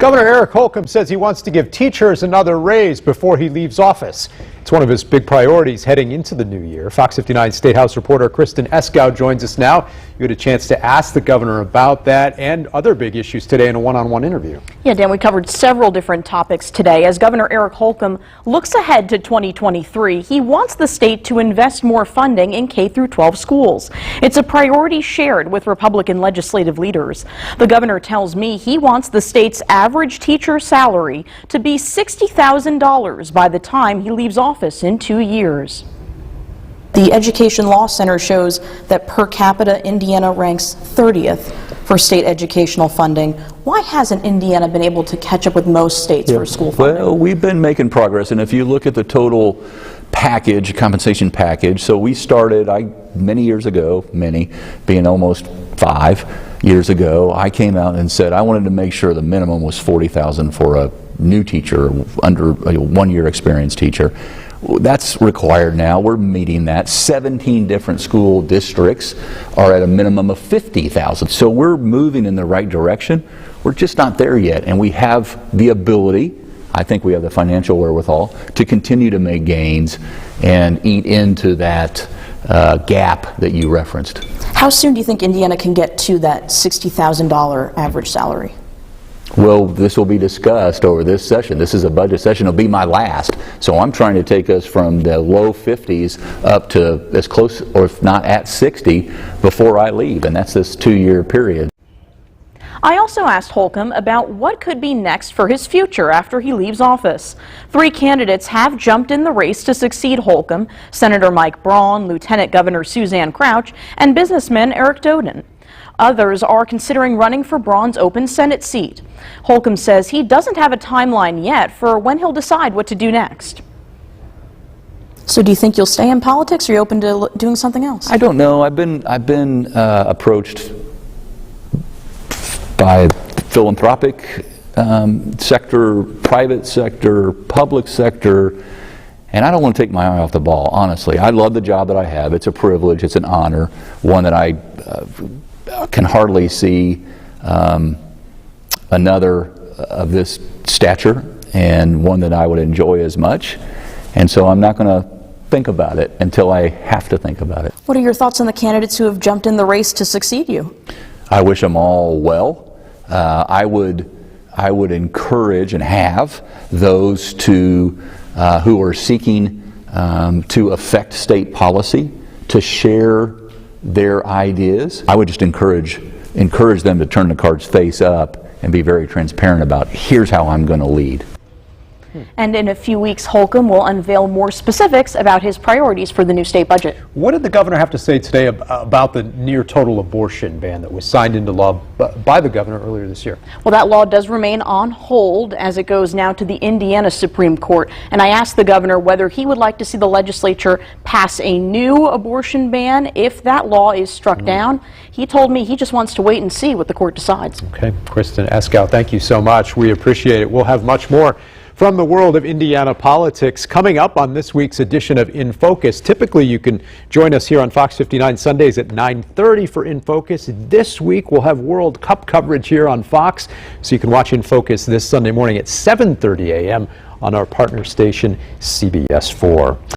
Governor Eric Holcomb says he wants to give teachers another raise before he leaves office. It's one of his big priorities heading into the new year. Fox 59 State House reporter Kristen Eskow joins us now. You had a chance to ask the governor about that and other big issues today in a one-on-one interview. Yeah, Dan, we covered several different topics today. As Governor Eric Holcomb looks ahead to 2023, he wants the state to invest more funding in K-12 schools. It's a priority shared with Republican legislative leaders. The governor tells me he wants the state's average teacher salary to be $60,000 by the time he leaves office in 2 years. The Education Law Center shows that per capita, Indiana ranks 30th for state educational funding. Why hasn't Indiana been able to catch up with most states for school funding? Well, we've been making progress, and if you look at the total package, compensation package, so we started many years ago, being almost 5 years ago, I came out and said I wanted to make sure the minimum was $40,000 for a new teacher, under a 1-year experienced teacher. That's required now. We're meeting that. 17 different school districts are at a minimum of $50,000. So we're moving in the right direction. We're just not there yet, and we have the ability, I think we have the financial wherewithal, to continue to make gains and eat into that gap that you referenced. How soon do you think Indiana can get to that $60,000 average salary? Well, this will be discussed over this session. This is a budget session. It'll be my last. So I'm trying to take us from the low 50s up to as close, or if not at 60, before I leave. And that's this 2-year period. I also asked Holcomb about what could be next for his future after he leaves office. 3 candidates have jumped in the race to succeed Holcomb: Senator Mike Braun, Lieutenant Governor Suzanne Crouch, and businessman Eric Doden. Others are considering running for Braun's open Senate seat. Holcomb says he doesn't have a timeline yet for when he'll decide what to do next. So do you think you'll stay in politics, or are you open to doing something else? I don't know. I've been approached by philanthropic sector, private sector, public sector, and I don't want to take my eye off the ball, honestly. I love the job that I have. It's a privilege, it's an honor, one that I can hardly see another of this stature, and one that I would enjoy as much. And so I'm not going to think about it until I have to think about it. What are your thoughts on the candidates who have jumped in the race to succeed you? I wish them all well. I would encourage and have those who are seeking to affect state policy to share their ideas. I would just encourage them to turn the cards face up and be very transparent about, here's how I'm going to lead. And in a few weeks, Holcomb will unveil more specifics about his priorities for the new state budget. What did the governor have to say today about the near total abortion ban that was signed into law by the governor earlier this year? Well, that law does remain on hold as it goes now to the Indiana Supreme Court. And I asked the governor whether he would like to see the legislature pass a new abortion ban if that law is struck down. He told me he just wants to wait and see what the court decides. Okay, Kristen Eskow, thank you so much. We appreciate it. We'll have much more from the world of Indiana politics coming up on this week's edition of In Focus. Typically, you can join us here on Fox 59 Sundays at 9:30 for In Focus. This week, we'll have World Cup coverage here on Fox, so you can watch In Focus this Sunday morning at 7:30 a.m. on our partner station, CBS 4.